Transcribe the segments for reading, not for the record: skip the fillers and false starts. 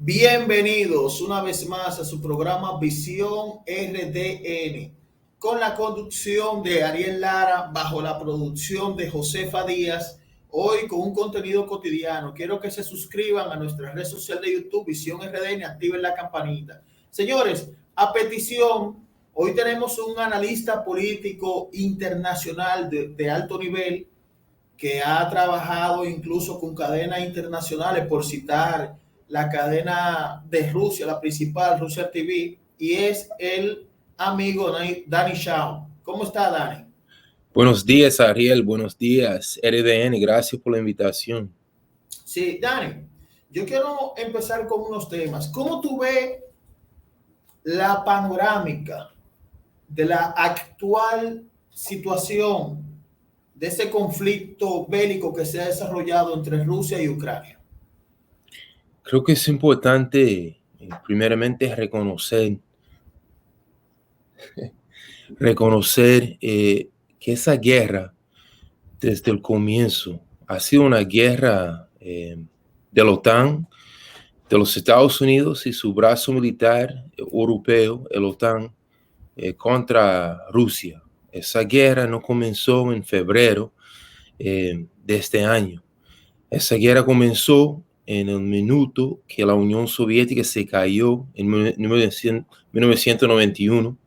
Bienvenidos una vez más a su programa Visión RDN, con la conducción de Ariel Lara, bajo la producción de Josefa Díaz, hoy con un contenido cotidiano. Quiero que se suscriban a nuestra red social de YouTube, Visión RDN, activen la campanita. Señores, a petición, hoy tenemos un analista político internacional de alto nivel que ha trabajado incluso con cadenas internacionales, por citar la cadena de Rusia, la principal, Rusia TV, y es el amigo Dani Shao. ¿Cómo está, Dani? Buenos días, Ariel. Buenos días, RDN. Gracias por la invitación. Sí, Dani, yo quiero empezar con unos temas. ¿Cómo tú ves la panorámica de la actual situación de ese conflicto bélico que se ha desarrollado entre Rusia y Ucrania? Creo que es importante, primeramente, reconocer que esa guerra, desde el comienzo, ha sido una guerra de la OTAN, de los Estados Unidos y su brazo militar europeo, el OTAN, contra Rusia. Esa guerra no comenzó en febrero de este año. Esa guerra comenzó en el minuto que la Unión Soviética se cayó en 1991.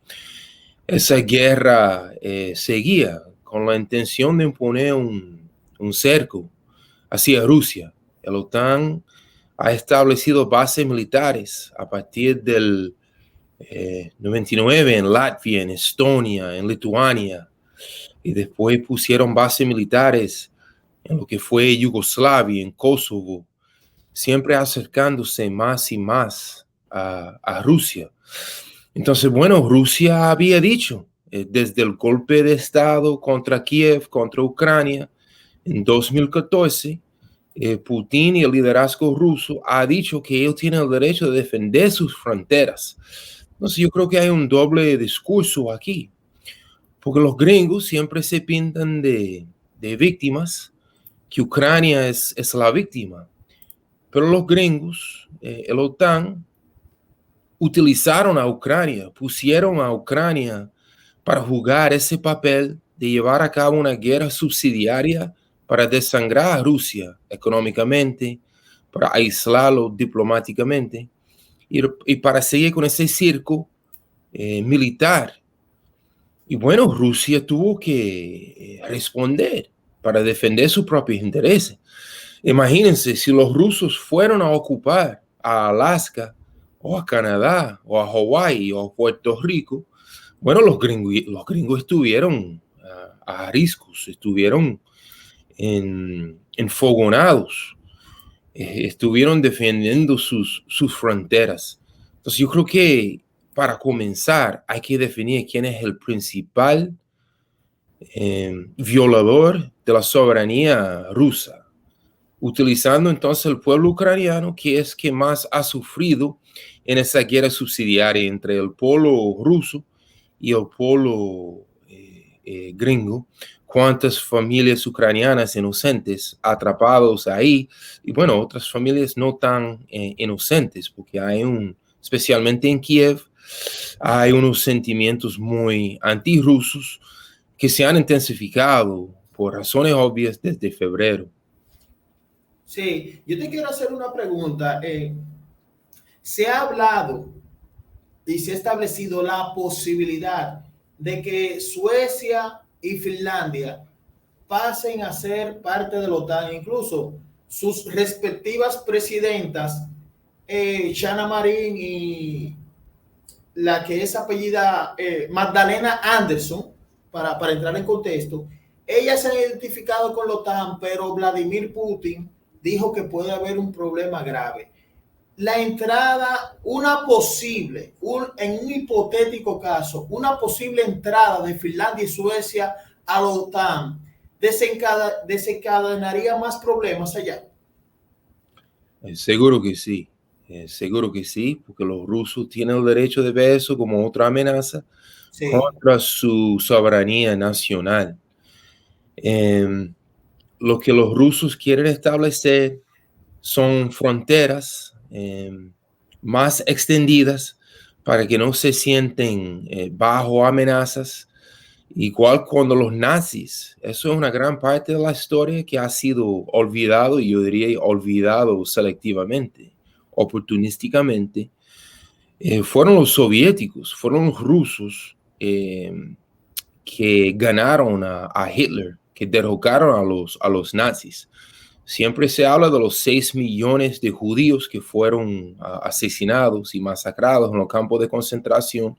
Esa guerra seguía con la intención de imponer un cerco hacia Rusia. La OTAN ha establecido bases militares a partir del 99 en Latvia, en Estonia, en Lituania, y después pusieron bases militares en lo que fue Yugoslavia, en Kosovo, siempre acercándose más y más a Rusia. Entonces, bueno, Rusia había dicho desde el golpe de Estado contra Kiev, contra Ucrania, en 2014, Putin y el liderazgo ruso ha dicho que ellos tienen el derecho de defender sus fronteras. Entonces, yo creo que hay un doble discurso aquí, porque los gringos siempre se pintan de víctimas, que Ucrania es la víctima. Pero los gringos, el OTAN, utilizaron a Ucrania, pusieron a Ucrania para jugar ese papel de llevar a cabo una guerra subsidiaria para desangrar a Rusia económicamente, para aislarlo diplomáticamente y para seguir con ese circo militar. Y bueno, Rusia tuvo que responder para defender sus propios intereses. Imagínense, si los rusos fueron a ocupar a Alaska o a Canadá o a Hawái o a Puerto Rico, bueno, los gringos estuvieron a riscos, estuvieron enfogonados, estuvieron defendiendo sus fronteras. Entonces yo creo que para comenzar hay que definir quién es el principal violador de la soberanía rusa, utilizando entonces el pueblo ucraniano, que es que más ha sufrido en esa guerra subsidiaria entre el pueblo ruso y el pueblo gringo. Cuántas familias ucranianas inocentes atrapados ahí, y bueno, otras familias no tan inocentes, porque hay especialmente en Kiev, hay unos sentimientos muy antirrusos que se han intensificado por razones obvias desde febrero. Sí, yo te quiero hacer una pregunta. Se ha hablado y se ha establecido la posibilidad de que Suecia y Finlandia pasen a ser parte de la OTAN, incluso sus respectivas presidentas, Shanna Marín y la que es apellida Magdalena Anderson, para entrar en contexto, ellas se han identificado con la OTAN, pero Vladimir Putin dijo que puede haber un problema grave. La entrada, en un hipotético caso, una posible entrada de Finlandia y Suecia a la OTAN desencadenaría más problemas allá. Seguro que sí, porque los rusos tienen el derecho de ver eso como otra amenaza contra su soberanía nacional. Lo que los rusos quieren establecer son fronteras más extendidas para que no se sienten bajo amenazas. Igual cuando los nazis, eso es una gran parte de la historia que ha sido olvidado, y yo diría olvidado selectivamente, oportunísticamente. Fueron los soviéticos, fueron los rusos que ganaron a Hitler, que derrocaron a los nazis. Siempre se habla de los 6 millones de judíos que fueron asesinados y masacrados en los campos de concentración,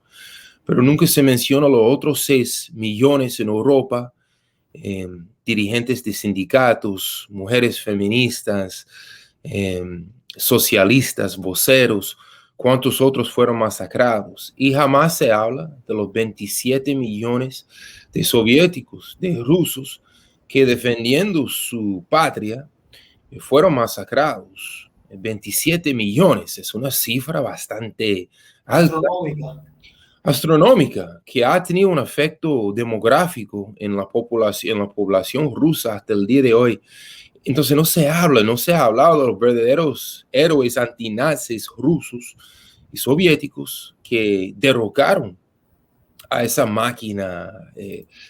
pero nunca se menciona los otros 6 millones en Europa, dirigentes de sindicatos, mujeres feministas, socialistas, voceros, cuántos otros fueron masacrados. Y jamás se habla de los 27 millones de soviéticos, de rusos, que defendiendo su patria fueron masacrados. 27 millones es una cifra bastante alta, astronómica, que ha tenido un efecto demográfico en la población rusa hasta el día de hoy. Entonces no se ha hablado de los verdaderos héroes antinazis rusos y soviéticos que derrocaron a esa máquina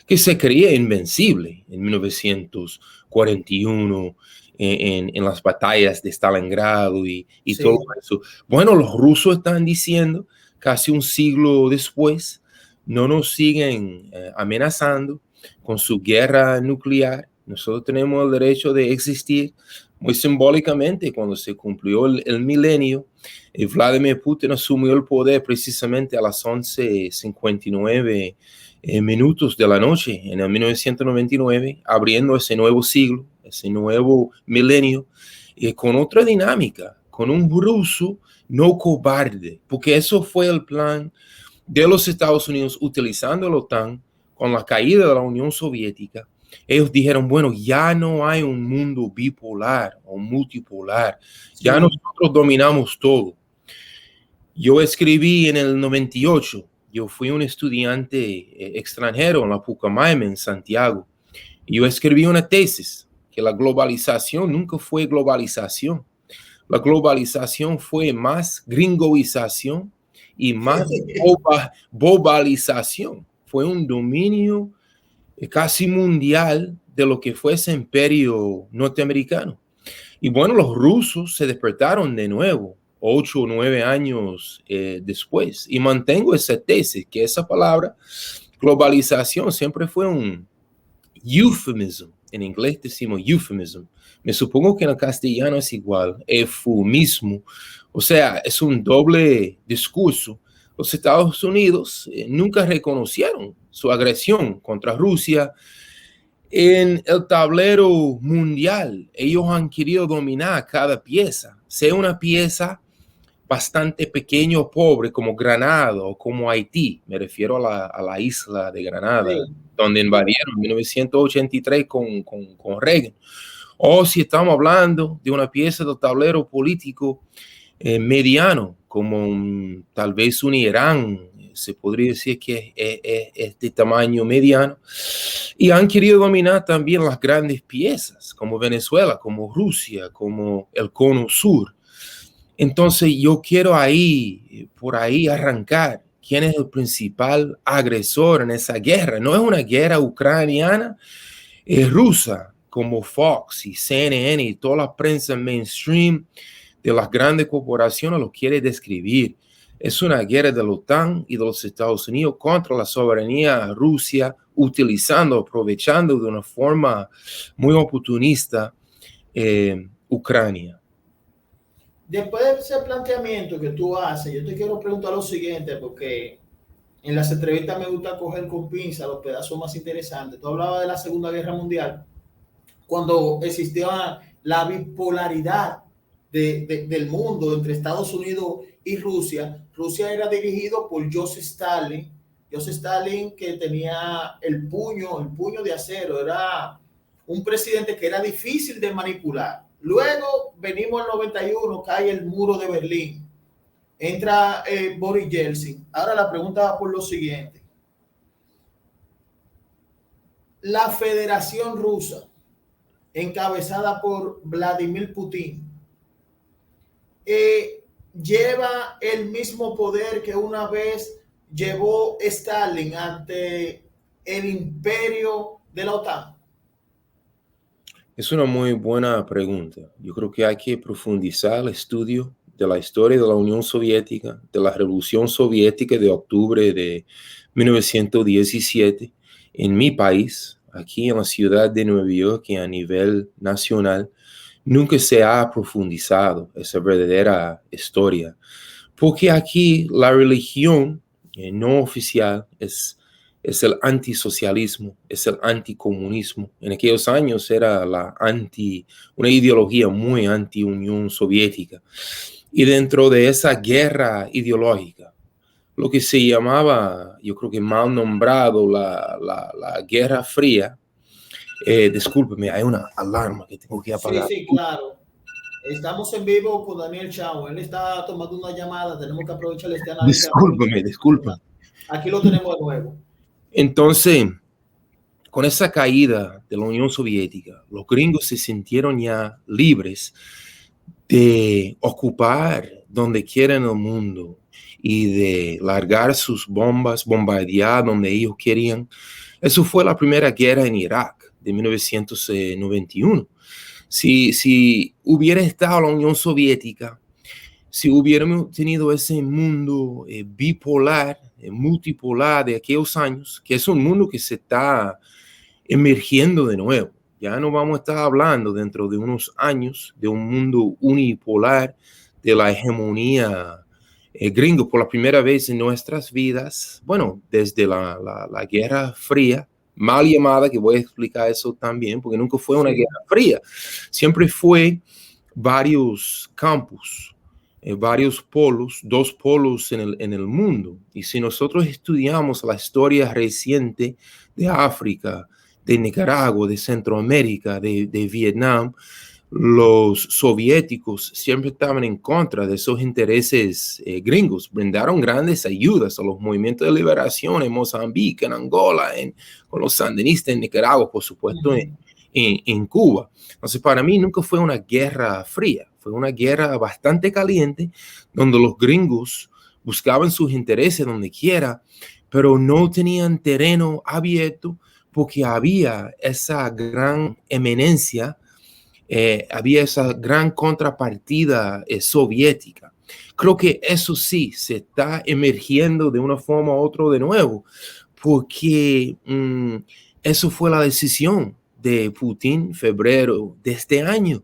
que se creía invencible en 1941 en las batallas de Stalingrado y sí, todo eso. Bueno, los rusos están diciendo casi un siglo después, no nos siguen amenazando con su guerra nuclear. Nosotros tenemos el derecho de existir. Muy simbólicamente, cuando se cumplió el milenio, Vladimir Putin asumió el poder precisamente a las 11:59 minutos de la noche en el 1999, abriendo ese nuevo siglo, ese nuevo milenio, con otra dinámica, con un ruso no cobarde, porque eso fue el plan de los Estados Unidos utilizando la OTAN con la caída de la Unión Soviética. Ellos dijeron, bueno, ya no hay un mundo bipolar o multipolar, ya nosotros dominamos todo. Yo escribí en el 98, yo fui un estudiante extranjero en la Pucamaima, en Santiago. Yo escribí una tesis que la globalización nunca fue globalización. La globalización fue más gringoización y más bobalización. Fue un dominio casi mundial de lo que fue ese imperio norteamericano. Y bueno, los rusos se despertaron de nuevo 8 o 9 años después. Y mantengo esa tesis, que esa palabra globalización siempre fue un euphemism. En inglés decimos euphemism. Me supongo que en el castellano es igual, eufemismo. O sea, es un doble discurso. Los Estados Unidos nunca reconocieron su agresión contra Rusia en el tablero mundial. Ellos han querido dominar cada pieza, sea una pieza bastante pequeño o pobre como Granada o como Haití. Me refiero a la isla de Granada, sí, donde invadieron en 1983 con Reagan. O si estamos hablando de una pieza del tablero político mediano, como tal vez un Irán, se podría decir que es de tamaño mediano, y han querido dominar también las grandes piezas, como Venezuela, como Rusia, como el Cono Sur. Entonces yo quiero por ahí arrancar. ¿Quién es el principal agresor en esa guerra? No es una guerra ucraniana, es rusa, como Fox y CNN y toda la prensa mainstream de las grandes corporaciones lo quiere describir. Es una guerra de la OTAN y de los Estados Unidos contra la soberanía rusa, aprovechando de una forma muy oportunista Ucrania. Después de ese planteamiento que tú haces, yo te quiero preguntar lo siguiente, porque en las entrevistas me gusta coger con pinza los pedazos más interesantes. Tú hablabas de la Segunda Guerra Mundial, cuando existía la bipolaridad del mundo entre Estados Unidos y Rusia. Rusia era dirigido por Joseph Stalin. Joseph Stalin, que tenía el puño de acero, era un presidente que era difícil de manipular. Luego venimos al 91, cae el muro de Berlín, entra Boris Yeltsin. Ahora la pregunta va por lo siguiente. La Federación Rusa, encabezada por Vladimir Putin, lleva el mismo poder que una vez llevó Stalin ante el imperio de la OTAN? Es una muy buena pregunta. Yo creo que hay que profundizar el estudio de la historia de la Unión Soviética, de la Revolución Soviética de octubre de 1917 en mi país, aquí en la ciudad de Nueva York y a nivel nacional. Nunca se ha profundizado esa verdadera historia, porque aquí la religión no oficial es el antisocialismo, es el anticomunismo. En aquellos años era una ideología muy anti-Unión Soviética. Y dentro de esa guerra ideológica, lo que se llamaba, yo creo que mal nombrado, la Guerra Fría. Discúlpeme, hay una alarma que tengo que Sí, apagar. sí, claro. Estamos en vivo con Daniel Chao. Él está tomando una llamada. Tenemos que aprovechar este análisis. Discúlpeme. Aquí lo tenemos de nuevo. Entonces, con esa caída de la Unión Soviética, los gringos se sintieron ya libres de ocupar donde quieran el mundo y de largar sus bombas, bombardear donde ellos querían. Eso fue la primera guerra en Irak de 1991. Si hubiera estado la Unión Soviética, si hubiéramos tenido ese mundo bipolar, multipolar de aquellos años, que es un mundo que se está emergiendo de nuevo. Ya no vamos a estar hablando dentro de unos años de un mundo unipolar, de la hegemonía gringo por la primera vez en nuestras vidas. Bueno, desde la Guerra Fría, mal llamada, que voy a explicar eso también, porque nunca fue una guerra fría. Siempre fue varios campos, varios polos, dos polos en el mundo. Y si nosotros estudiamos la historia reciente de África, de Nicaragua, de Centroamérica, de Vietnam, los soviéticos siempre estaban en contra de esos intereses gringos. Brindaron grandes ayudas a los movimientos de liberación en Mozambique, en Angola, con los sandinistas en Nicaragua, por supuesto, en Cuba. Entonces, para mí nunca fue una guerra fría, fue una guerra bastante caliente, donde los gringos buscaban sus intereses donde quiera, pero no tenían terreno abierto porque había esa gran eminencia, había esa gran contrapartida soviética. Creo que eso sí se está emergiendo de una forma u otra de nuevo, porque eso fue la decisión de Putin en febrero de este año,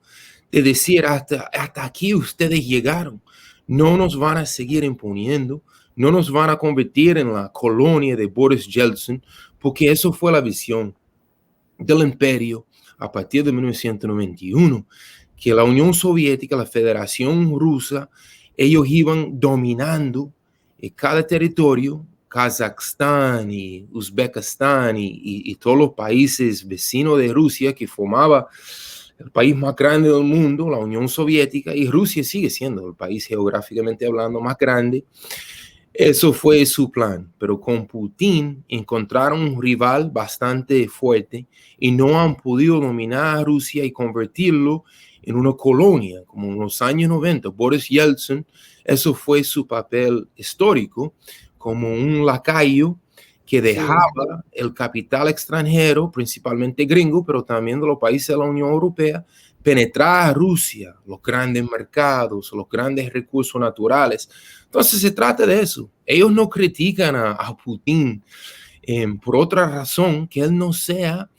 de decir hasta aquí ustedes llegaron, no nos van a seguir imponiendo, no nos van a convertir en la colonia de Boris Yeltsin, porque eso fue la visión del imperio a partir de 1991, que la Unión Soviética, la Federación Rusa, ellos iban dominando cada territorio, Kazajstán y Uzbekistán y todos los países vecinos de Rusia, que formaba el país más grande del mundo, la Unión Soviética, y Rusia sigue siendo el país geográficamente hablando más grande. Eso fue su plan, pero con Putin encontraron un rival bastante fuerte y no han podido dominar a Rusia y convertirlo en una colonia, como en los años 90. Boris Yeltsin, eso fue su papel histórico, como un lacayo que dejaba el capital extranjero, principalmente gringo, pero también de los países de la Unión Europea, penetrar a Rusia, los grandes mercados, los grandes recursos naturales. Entonces se trata de eso. Ellos no critican a Putin por otra razón que él no sea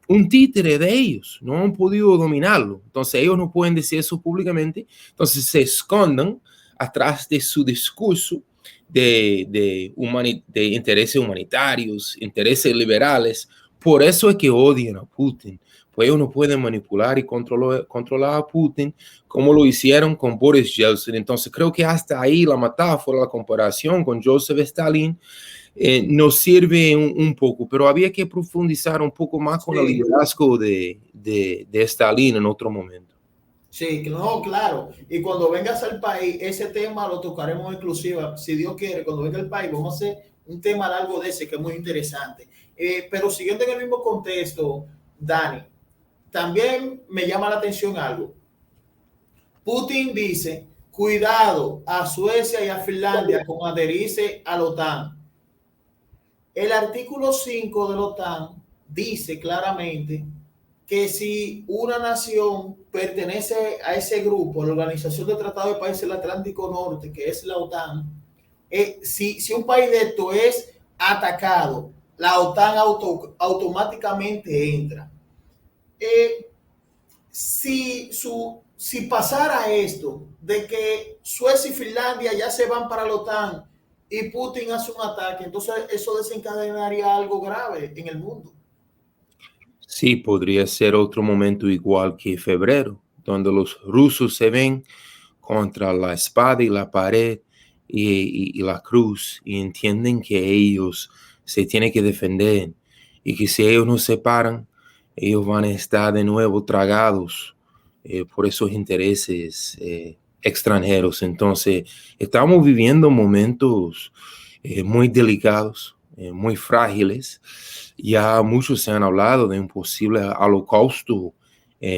un títere de ellos. No han podido dominarlo. Entonces ellos no pueden decir eso públicamente. Entonces se esconden atrás de su discurso de intereses humanitarios, intereses liberales. Por eso es que odian a Putin. Pues ellos no pueden manipular y controlar a Putin como lo hicieron con Boris Yeltsin. Entonces creo que hasta ahí la metáfora, la comparación con Joseph Stalin nos sirve un poco, pero había que profundizar un poco más con el liderazgo de Stalin en otro momento. Sí, no, claro. Y cuando vengas al país, ese tema lo tocaremos en exclusiva. Si Dios quiere, cuando venga al país, vamos a hacer un tema largo de ese que es muy interesante. Pero siguiendo en el mismo contexto, Dani, también me llama la atención algo. Putin dice cuidado a Suecia y a Finlandia con adherirse a la OTAN. El artículo 5 de la OTAN dice claramente que si una nación pertenece a ese grupo, a la Organización de Tratados de Países del Atlántico Norte, que es la OTAN, si un país de esto es atacado, la OTAN automáticamente entra. Si pasara esto, de que Suecia y Finlandia ya se van para la OTAN y Putin hace un ataque, entonces eso desencadenaría algo grave en el mundo. Sí, podría ser otro momento igual que febrero, donde los rusos se ven contra la espada y la pared y la cruz y entienden que ellos se tienen que defender y que si ellos no se paran, ellos van a estar de nuevo tragados por esos intereses extranjeros. Entonces, estamos viviendo momentos muy delicados, muy frágiles. Ya muchos se han hablado de un posible holocausto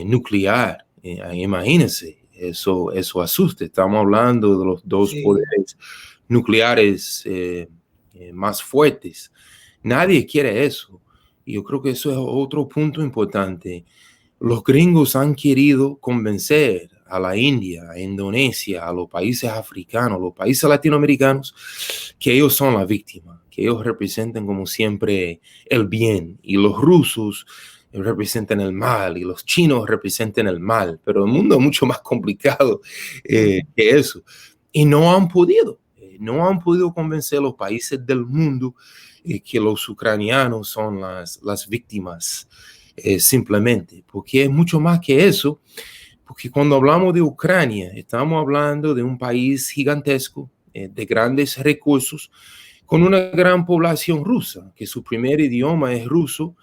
nuclear. Imagínense, eso asusta. Estamos hablando de los dos poderes nucleares más fuertes. Nadie quiere eso. Y yo creo que eso es otro punto importante. Los gringos han querido convencer a la India, a Indonesia, a los países africanos, a los países latinoamericanos, que ellos son la víctima, que ellos representan como siempre el bien, y los rusos representan el mal, y los chinos representan el mal, pero el mundo es mucho más complicado que eso. Y no han podido convencer a los países del mundo que los ucranianos son las víctimas simplemente, porque es mucho más que eso. Porque cuando hablamos de Ucrania, estamos hablando de un país gigantesco, de grandes recursos, con una gran población rusa, que su primer idioma es ruso,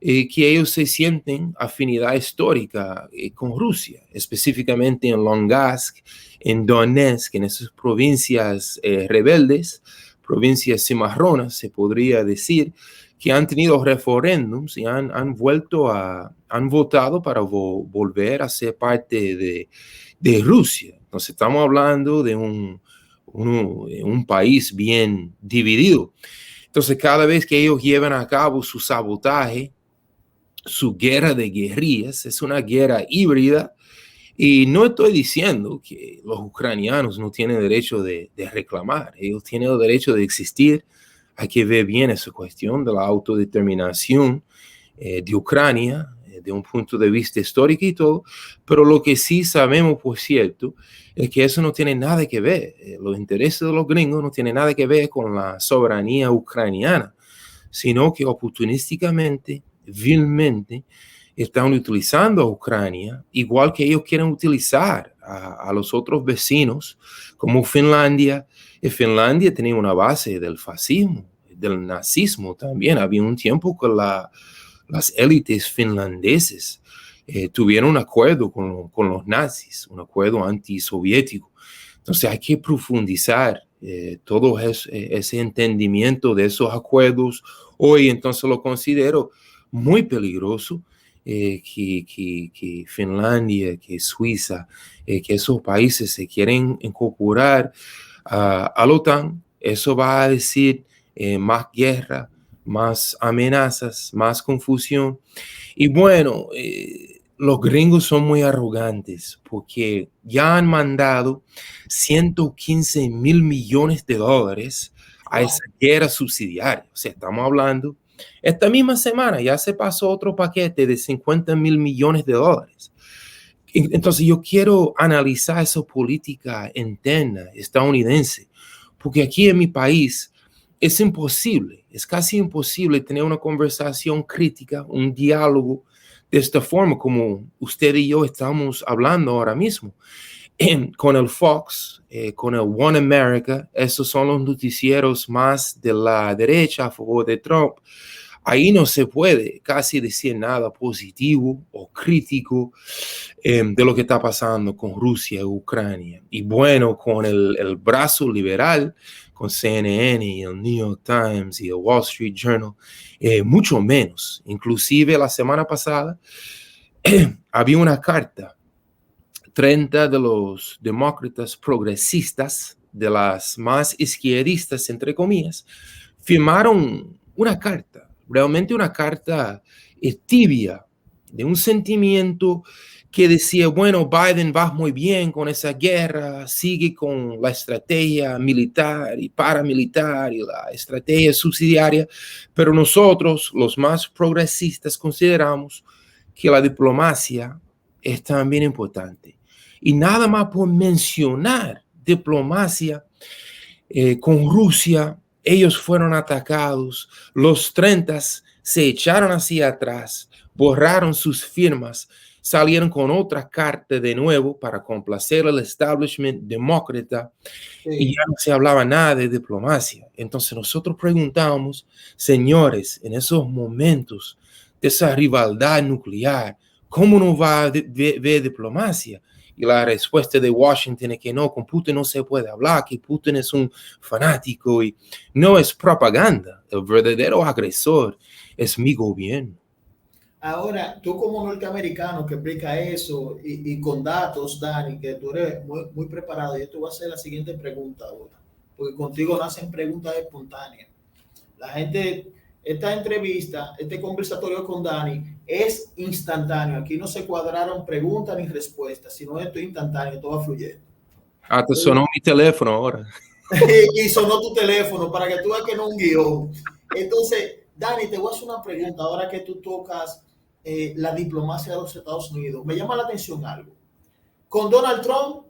que ellos se sienten afinidad histórica con Rusia, específicamente en Lugansk, en Donetsk, en esas provincias rebeldes, provincias cimarronas, se podría decir, que han tenido referéndums y han votado para volver a ser parte de Rusia. Entonces estamos hablando de un país bien dividido. Entonces cada vez que ellos llevan a cabo su sabotaje, su guerra de guerrillas, es una guerra híbrida. Y no estoy diciendo que los ucranianos no tienen derecho de reclamar, ellos tienen el derecho de existir. Hay que ver bien esa cuestión de la autodeterminación de Ucrania, de un punto de vista histórico y todo, pero lo que sí sabemos, por cierto, es que eso no tiene nada que ver, los intereses de los gringos no tienen nada que ver con la soberanía ucraniana, sino que oportunísticamente, vilmente, están utilizando a Ucrania, igual que ellos quieren utilizar a los otros vecinos, como Finlandia. Finlandia tenía una base del fascismo, del nazismo también. Había un tiempo que las élites finlandeses tuvieron un acuerdo con los nazis, un acuerdo antisoviético. Entonces hay que profundizar todo ese entendimiento de esos acuerdos. Hoy entonces lo considero muy peligroso que Finlandia, que Suiza, que esos países se quieren incorporar a la OTAN. Eso va a decir más guerra, más amenazas, más confusión. Y bueno, los gringos son muy arrogantes porque ya han mandado 115 mil millones de dólares a esa guerra subsidiaria. O sea, estamos hablando, esta misma semana ya se pasó otro paquete de 50 mil millones de dólares. Entonces yo quiero analizar esa política interna estadounidense, porque aquí en mi país es imposible, es casi imposible tener una conversación crítica, un diálogo de esta forma como usted y yo estamos hablando ahora mismo. Con el Fox, con el One America, esos son los noticieros más de la derecha a favor de Trump. Ahí no se puede casi decir nada positivo o crítico de lo que está pasando con Rusia y Ucrania. Y bueno, con el brazo liberal, con CNN y el New York Times y el Wall Street Journal, mucho menos. Inclusive la semana pasada había una carta 30 de los demócratas progresistas, de las más izquierdistas, entre comillas, firmaron una carta, realmente una carta tibia, de un sentimiento que decía, bueno, Biden va muy bien con esa guerra, sigue con la estrategia militar y paramilitar y la estrategia subsidiaria, pero nosotros, los más progresistas, consideramos que la diplomacia es también importante. Y nada más por mencionar diplomacia con Rusia, ellos fueron atacados, los 30 se echaron hacia atrás, borraron sus firmas, salieron con otra carta de nuevo para complacer al establishment demócrata y Sí. ya no se hablaba nada de diplomacia. Entonces nosotros preguntamos, señores, en esos momentos de esa rivalidad nuclear, ¿cómo no va a haber diplomacia? Y la respuesta de Washington es que no, con Putin no se puede hablar, que Putin es un fanático y no es propaganda. El verdadero agresor es mi gobierno. Ahora, tú como norteamericano que explica eso y con datos, Dani, que tú eres muy preparado, yo te voy a hacer la siguiente pregunta ahora, porque contigo nacen preguntas espontáneas. La gente, esta entrevista, este conversatorio con Dani es instantáneo. Aquí no se cuadraron preguntas ni respuestas, sino esto es instantáneo, todo va fluyendo. Ah, te sonó mi teléfono ahora. Y sonó tu teléfono para que tú veas que no es un guión. Entonces, Dani, te voy a hacer una pregunta ahora que tú tocas la diplomacia de los Estados Unidos. Me llama la atención algo. Con Donald Trump,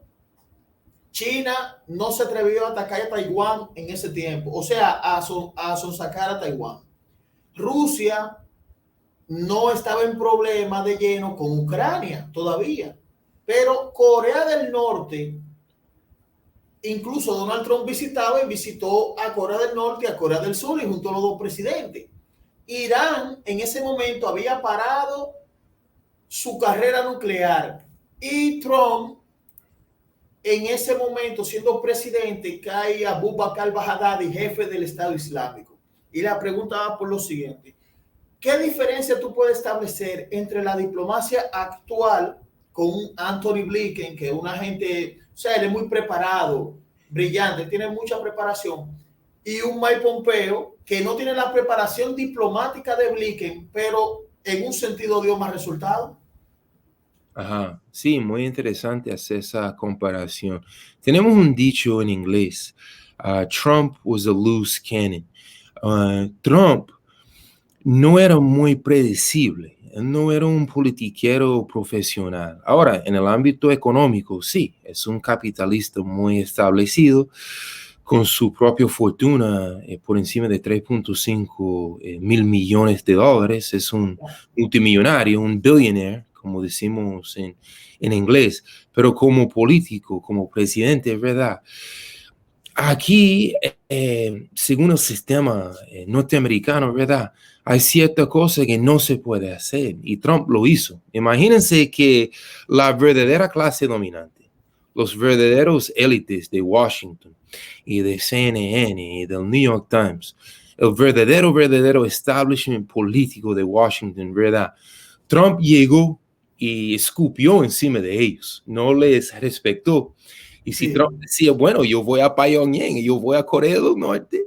China no se atrevió a atacar a Taiwán en ese tiempo, o sea, a sonsacar a Taiwán. Rusia no estaba en problema de lleno con Ucrania todavía, pero Corea del Norte, incluso Donald Trump visitó a Corea del Norte y a Corea del Sur y junto a los dos presidentes. Irán en ese momento había parado su carrera nuclear y Trump en ese momento, siendo presidente, cae Abu Bakr al-Baghdadi, jefe del Estado Islámico. Y la pregunta va por lo siguiente: ¿qué diferencia tú puedes establecer entre la diplomacia actual con Anthony Blinken, que es una gente, o sea, él es muy preparado, brillante, tiene mucha preparación, y un Mike Pompeo que no tiene la preparación diplomática de Blinken, pero en un sentido dio más resultados? Ajá, sí, muy interesante hacer esa comparación. Tenemos un dicho en inglés, Trump was a loose cannon. Trump no era muy predecible, no era un politiquero profesional. Ahora, en el ámbito económico, sí, es un capitalista muy establecido, con su propia fortuna por encima de 3.5 mil millones de dólares. Es un multimillonario, un billionaire, como decimos en inglés, pero como político, como presidente, es verdad. Aquí, según el sistema norteamericano, ¿verdad? Hay cierta cosa que no se puede hacer y Trump lo hizo. Imagínense que la verdadera clase dominante, los verdaderos élites de Washington y de CNN y del New York Times, el verdadero establishment político de Washington, ¿verdad? Trump llegó y escupió encima de ellos, no les respetó. Y si Trump decía, bueno, yo voy a Pyongyang y yo voy a Corea del Norte,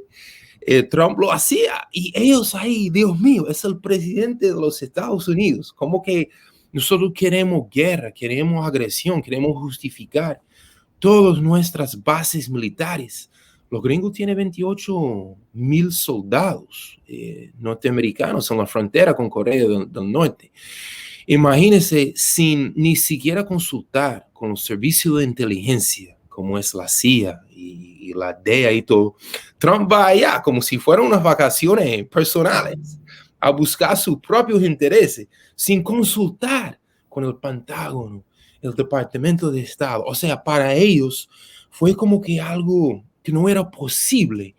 Trump lo hacía. Y ellos ahí, Dios mío, es el presidente de los Estados Unidos. Como que nosotros queremos guerra, queremos agresión, queremos justificar todas nuestras bases militares. Los gringos tienen 28,000 soldados norteamericanos en la frontera con Corea del Norte. Imagínense sin ni siquiera consultar con los servicios de inteligencia, como es la CIA y la DEA y todo. Trump va allá como si fueran unas vacaciones personales a buscar sus propios intereses sin consultar con el Pentágono, el Departamento de Estado. O sea, para ellos fue como que algo que no era posible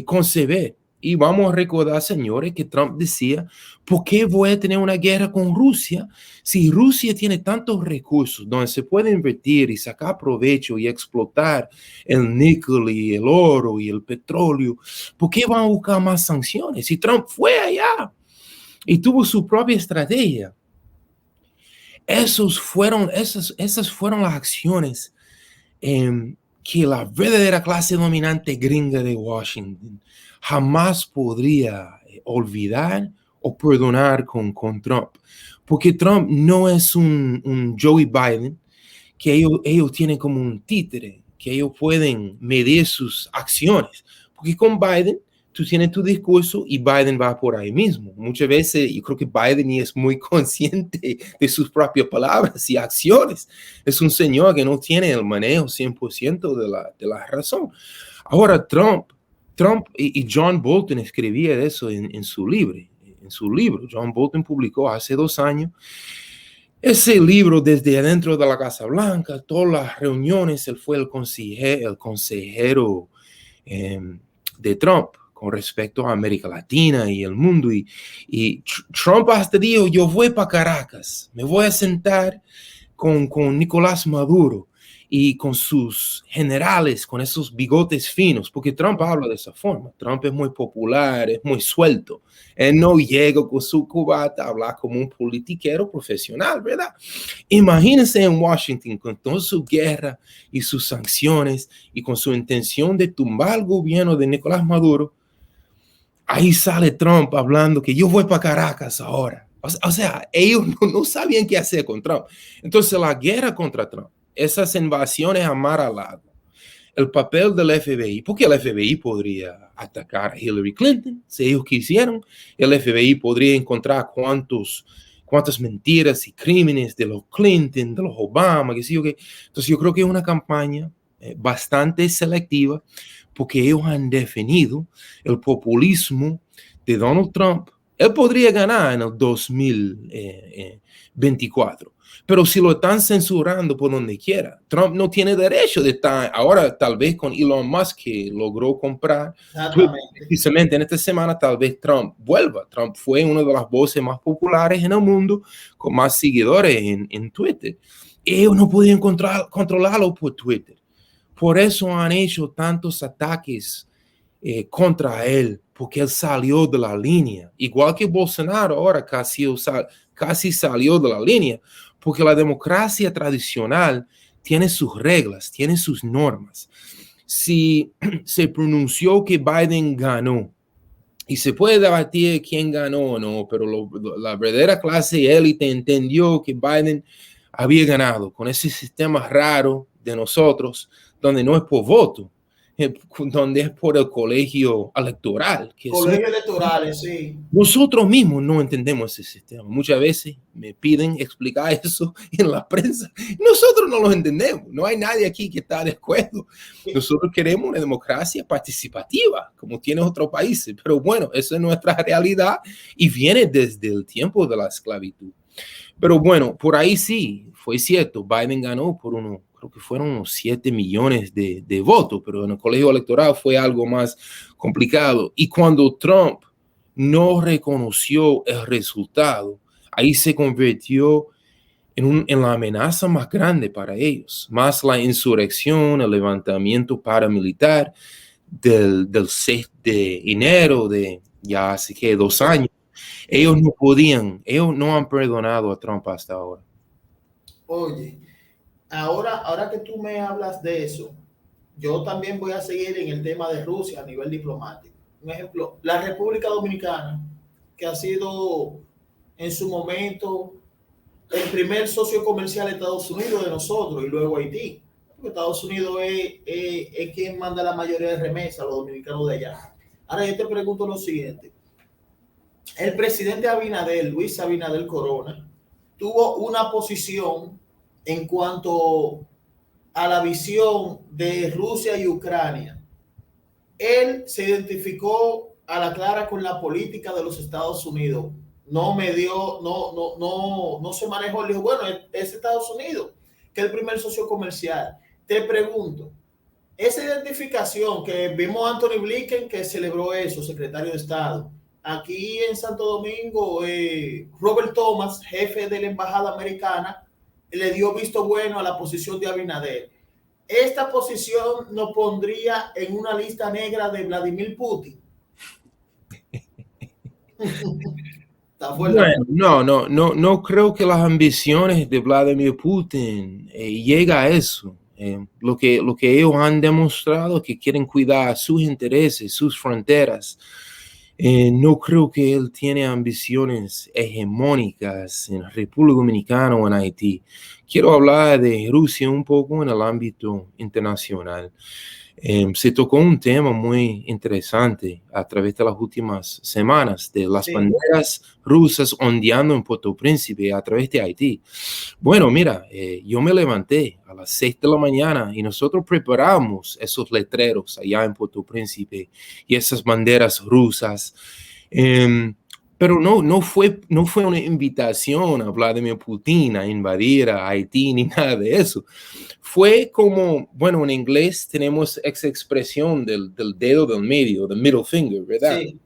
conceber. Y vamos a recordar, señores, que Trump decía, ¿por qué voy a tener una guerra con Rusia si Rusia tiene tantos recursos donde se puede invertir y sacar provecho y explotar el níquel y el oro y el petróleo? ¿Por qué van a buscar más sanciones? Y Trump fue allá y tuvo su propia estrategia. Esas fueron las acciones que la verdadera clase dominante gringa de Washington jamás podría olvidar o perdonar con Trump. Porque Trump no es un Joe Biden que ellos tienen como un títere, que ellos pueden medir sus acciones. Porque con Biden, tú tienes tu discurso y Biden va por ahí mismo. Muchas veces yo creo que Biden ni es muy consciente de sus propias palabras y acciones. Es un señor que no tiene el manejo 100% de la razón. Ahora, Trump y John Bolton escribía eso en su libro. John Bolton publicó hace 2 años ese libro desde adentro de la Casa Blanca, todas las reuniones. Él fue el consejero de Trump con respecto a América Latina y el mundo. Y Trump hasta dijo, yo voy para Caracas, me voy a sentar con Nicolás Maduro y con sus generales, con esos bigotes finos, porque Trump habla de esa forma. Trump es muy popular, es muy suelto. Él no llega con su cubata a hablar como un politiquero profesional, ¿verdad? Imagínense en Washington con toda su guerra y sus sanciones y con su intención de tumbar el gobierno de Nicolás Maduro. Ahí sale Trump hablando que yo voy para Caracas ahora. O sea, ellos no sabían qué hacer con Trump. Entonces, la guerra contra Trump, esas invasiones a mar a lago, el papel del FBI, porque el FBI podría atacar a Hillary Clinton, si ellos quisieran. El FBI podría encontrar cuántas mentiras y crímenes de los Clinton, de los Obama, que sí o qué. Entonces, yo creo que es una campaña bastante selectiva, porque ellos han definido el populismo de Donald Trump. Él podría ganar en el 2024, pero si lo están censurando por donde quiera, Trump no tiene derecho de estar. Ahora, tal vez con Elon Musk, que logró comprar precisamente en esta semana, tal vez Trump vuelva. Trump fue una de las voces más populares en el mundo, con más seguidores en Twitter. Ellos no podían controlarlo por Twitter. Por eso han hecho tantos ataques contra él, porque él salió de la línea. Igual que Bolsonaro ahora casi salió de la línea, porque la democracia tradicional tiene sus reglas, tiene sus normas. Si se pronunció que Biden ganó, y se puede debatir quién ganó o no, pero la verdadera clase élite entendió que Biden había ganado con ese sistema raro de nosotros, donde no es por voto, donde es por el colegio electoral. Colegio electoral, sí. Nosotros mismos no entendemos ese sistema. Muchas veces me piden explicar eso en la prensa. Nosotros no lo entendemos. No hay nadie aquí que está de acuerdo. Nosotros queremos una democracia participativa, como tienen otros países. Pero bueno, esa es nuestra realidad y viene desde el tiempo de la esclavitud. Pero bueno, por ahí sí, fue cierto. Biden ganó por creo que fueron unos 7 millones de votos, pero en el colegio electoral fue algo más complicado. Y cuando Trump no reconoció el resultado, ahí se convirtió en la amenaza más grande para ellos, más la insurrección, el levantamiento paramilitar del 6 de enero de ya hace que 2 años. Ellos no han perdonado a Trump hasta ahora. Oye, ahora que tú me hablas de eso, yo también voy a seguir en el tema de Rusia a nivel diplomático. Un ejemplo, la República Dominicana, que ha sido en su momento el primer socio comercial de Estados Unidos de nosotros y luego Haití. Porque Estados Unidos es quien manda la mayoría de remesas a los dominicanos de allá. Ahora yo te pregunto lo siguiente. El presidente Abinader, Luis Abinader Corona, tuvo una posición en cuanto a la visión de Rusia y Ucrania. Él se identificó a la clara con la política de los Estados Unidos. No se manejó. Le dijo, bueno, es Estados Unidos, que es el primer socio comercial. Te pregunto, esa identificación que vimos Anthony Blinken, que celebró eso, secretario de Estado. Aquí en Santo Domingo, Robert Thomas, jefe de la embajada americana, le dio visto bueno a la posición de Abinader. Esta posición nos pondría en una lista negra de Vladimir Putin. Está fuerte. Bueno, no creo que las ambiciones de Vladimir Putin llega a eso. Lo que ellos han demostrado es que quieren cuidar sus intereses, sus fronteras. No creo que él tiene ambiciones hegemónicas en República Dominicana o en Haití. Quiero hablar de Rusia un poco en el ámbito internacional. Se tocó un tema muy interesante a través de las últimas semanas de las banderas rusas ondeando en Puerto Príncipe a través de Haití. Bueno, mira, yo me levanté a las 6 de la mañana y nosotros preparamos esos letreros allá en Puerto Príncipe y esas banderas rusas. Pero no fue una invitación a Vladimir Putin a invadir a Haití ni nada de eso. Fue como, bueno, en inglés tenemos esa expresión del dedo del medio, the middle finger, ¿verdad? Sí.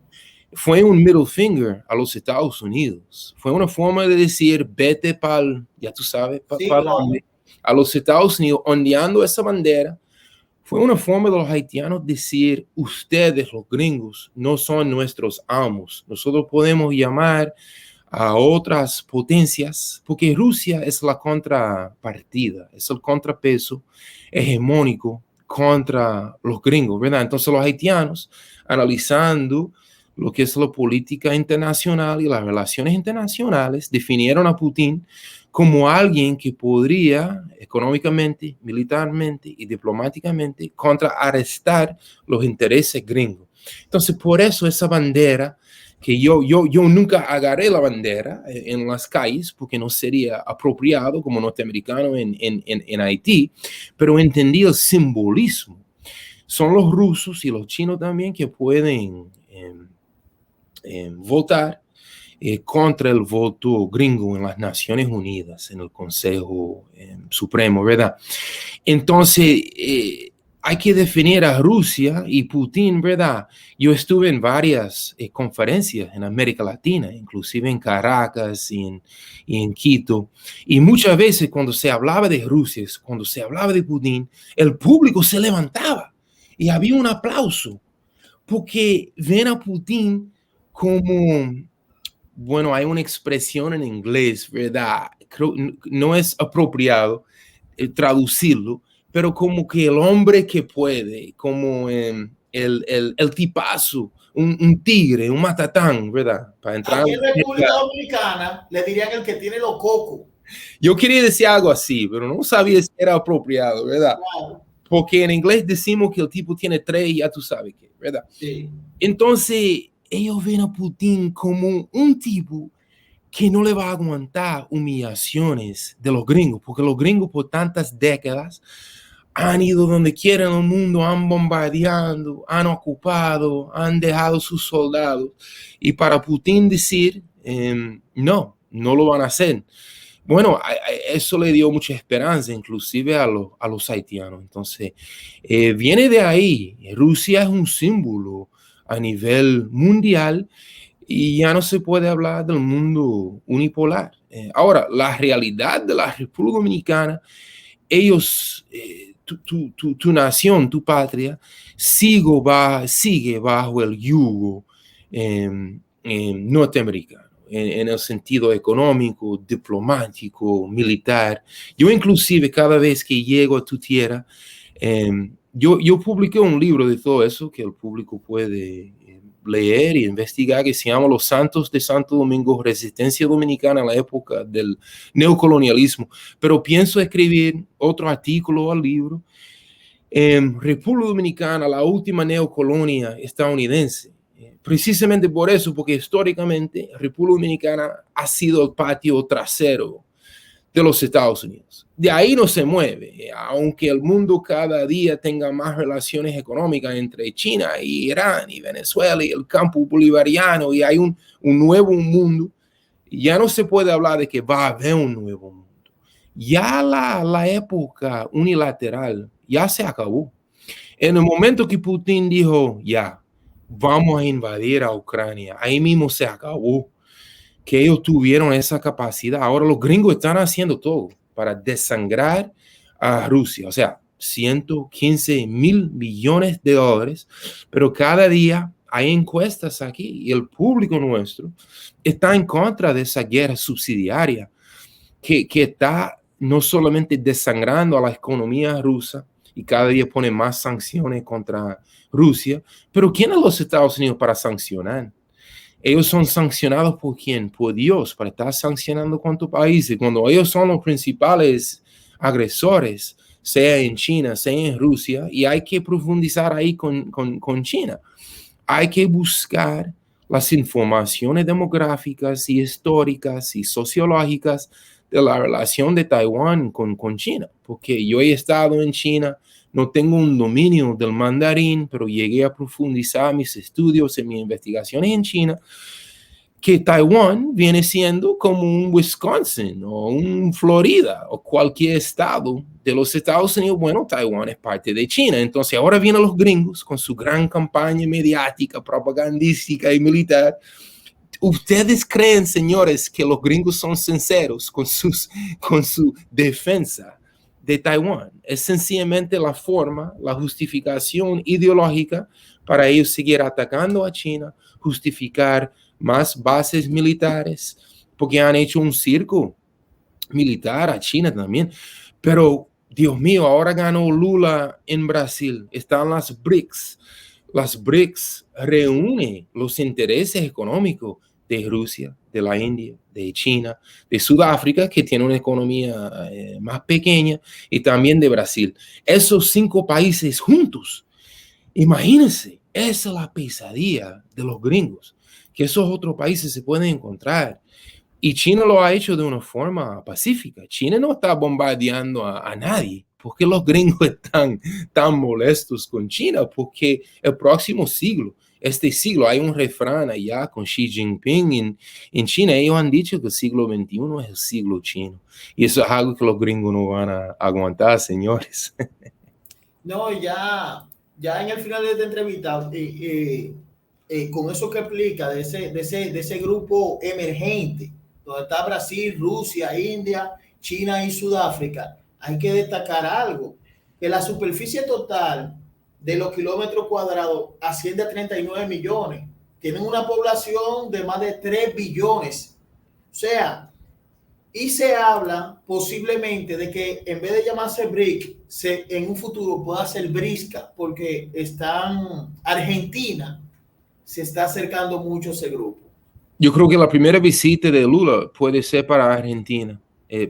Fue un middle finger a los Estados Unidos. Fue una forma de decir, vete para, ya tú sabes, a los Estados Unidos, ondeando esa bandera. Fue una forma de los haitianos decir, ustedes, los gringos, no son nuestros amos. Nosotros podemos llamar a otras potencias, porque Rusia es la contrapartida, es el contrapeso hegemónico contra los gringos, ¿verdad? Entonces los haitianos, analizando lo que es la política internacional y las relaciones internacionales, definieron a Putin como alguien que podría económicamente, militarmente y diplomáticamente contrarrestar los intereses gringos. Entonces, por eso esa bandera, que yo nunca agarré la bandera en las calles porque no sería apropiado como norteamericano en Haití, pero entendí el simbolismo. Son los rusos y los chinos también que pueden votar contra el voto gringo en las Naciones Unidas, en el Consejo Supremo, ¿verdad? Entonces, hay que definir a Rusia y Putin, ¿verdad? Yo estuve en varias conferencias en América Latina, inclusive en Caracas y en Quito, y muchas veces cuando se hablaba de Rusia, cuando se hablaba de Putin, el público se levantaba y había un aplauso, porque ven a Putin como, bueno, hay una expresión en inglés, ¿verdad? Creo, no es apropiado traducirlo, pero como que el hombre que puede, como el tipazo, un tigre, un matatán, ¿verdad? Para entrar aquí en República Dominicana le dirían el que tiene los cocos. Yo quería decir algo así, pero no sabía si era apropiado, ¿verdad? Claro. Porque en inglés decimos que el tipo tiene 3 y ya tú sabes qué, ¿verdad? Sí. Entonces, ellos ven a Putin como un tipo que no le va a aguantar humillaciones de los gringos, porque los gringos por tantas décadas han ido donde quiera en el mundo, han bombardeado, han ocupado, han dejado sus soldados. Y para Putin decir, no lo van a hacer. Bueno, eso le dio mucha esperanza, inclusive a los haitianos. Entonces, viene de ahí. Rusia es un símbolo a nivel mundial y ya no se puede hablar del mundo unipolar. Ahora, la realidad de la República Dominicana, ellos, tu nación, tu patria, sigue bajo el yugo norteamericano. En el sentido económico, diplomático, militar. Yo inclusive cada vez que llego a tu tierra, yo publiqué un libro de todo eso que el público puede leer y investigar, que se llama Los Santos de Santo Domingo, Resistencia Dominicana en la época del neocolonialismo, pero pienso escribir otro artículo al libro. República Dominicana, la última neocolonia estadounidense. Precisamente por eso, porque históricamente República Dominicana ha sido el patio trasero de los Estados Unidos. De ahí no se mueve, aunque el mundo cada día tenga más relaciones económicas entre China y Irán y Venezuela y el campo bolivariano y hay un nuevo mundo, ya no se puede hablar de que va a haber un nuevo mundo. Ya la época unilateral ya se acabó. En el momento que Putin dijo, ya, vamos a invadir a Ucrania, ahí mismo se acabó que ellos tuvieron esa capacidad. Ahora los gringos están haciendo todo para desangrar a Rusia. O sea, 115 mil millones de dólares, pero cada día hay encuestas aquí y el público nuestro está en contra de esa guerra subsidiaria que está no solamente desangrando a la economía rusa y cada día pone más sanciones contra Rusia, pero ¿quién es los Estados Unidos para sancionar? Ellos son sancionados por quién? Por Dios, para estar sancionando con tu país. Y cuando ellos son los principales agresores, sea en China, sea en Rusia, y hay que profundizar ahí con China. Hay que buscar las informaciones demográficas y históricas y sociológicas de la relación de Taiwán con China, porque yo he estado en China, no tengo un dominio del mandarín, pero llegué a profundizar mis estudios en mis investigaciones en China, que Taiwán viene siendo como un Wisconsin o un Florida o cualquier estado de los Estados Unidos. Bueno, Taiwán es parte de China. Entonces ahora vienen los gringos con su gran campaña mediática, propagandística y militar. ¿Ustedes creen, señores, que los gringos son sinceros con su defensa de Taiwán? Es sencillamente la forma, la justificación ideológica para ellos seguir atacando a China, justificar más bases militares, porque han hecho un circo militar a China también. Pero, Dios mío, ahora ganó Lula en Brasil, están las BRICS. Las BRICS reúnen los intereses económicos de Rusia, de la India, de China, de Sudáfrica, que tiene una economía más pequeña, y también de Brasil. Esos 5 países juntos, imagínense, esa es la pesadilla de los gringos, que esos otros países se pueden encontrar. Y China lo ha hecho de una forma pacífica. China no está bombardeando a nadie. ¿Por qué los gringos están tan molestos con China? Porque el próximo siglo, este siglo, hay un refrán allá con Xi Jinping en China. Ellos han dicho que el siglo XXI es el siglo chino. Y eso es algo que los gringos no van a aguantar, señores. No, ya en el final de esta entrevista, con eso que explica de ese grupo emergente, donde está Brasil, Rusia, India, China y Sudáfrica, hay que destacar algo, que la superficie total de los kilómetros cuadrados asciende a 39 millones. Tienen una población de más de 3 billones. O sea, y se habla posiblemente de que en vez de llamarse BRIC, en un futuro pueda ser BRISCA, porque Argentina se está acercando mucho a ese grupo. Yo creo que la primera visita de Lula puede ser para Argentina,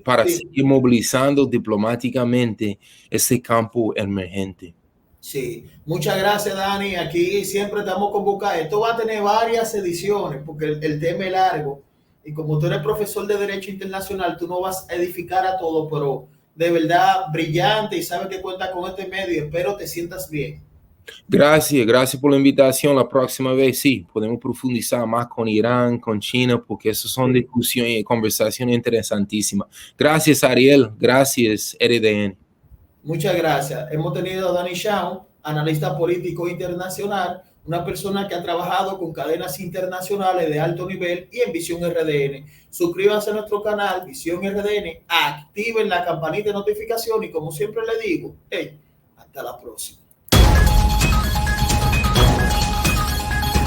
para seguir movilizando diplomáticamente ese campo emergente. Sí, muchas gracias, Dani. Aquí siempre estamos convocados. Esto va a tener varias ediciones porque el tema es largo. Y como tú eres profesor de Derecho Internacional, tú no vas a edificar a todo, pero de verdad brillante y sabes que cuenta con este medio. Espero te sientas bien. Gracias por la invitación. La próxima vez sí, podemos profundizar más con Irán, con China, porque esas son discusiones y conversaciones interesantísimas. Gracias, Ariel. Gracias, RDN. Muchas gracias. Hemos tenido a Dani Shaw, analista político internacional, una persona que ha trabajado con cadenas internacionales de alto nivel y en Visión RDN. Suscríbanse a nuestro canal Visión RDN, activen la campanita de notificación y como siempre le digo, hasta la próxima.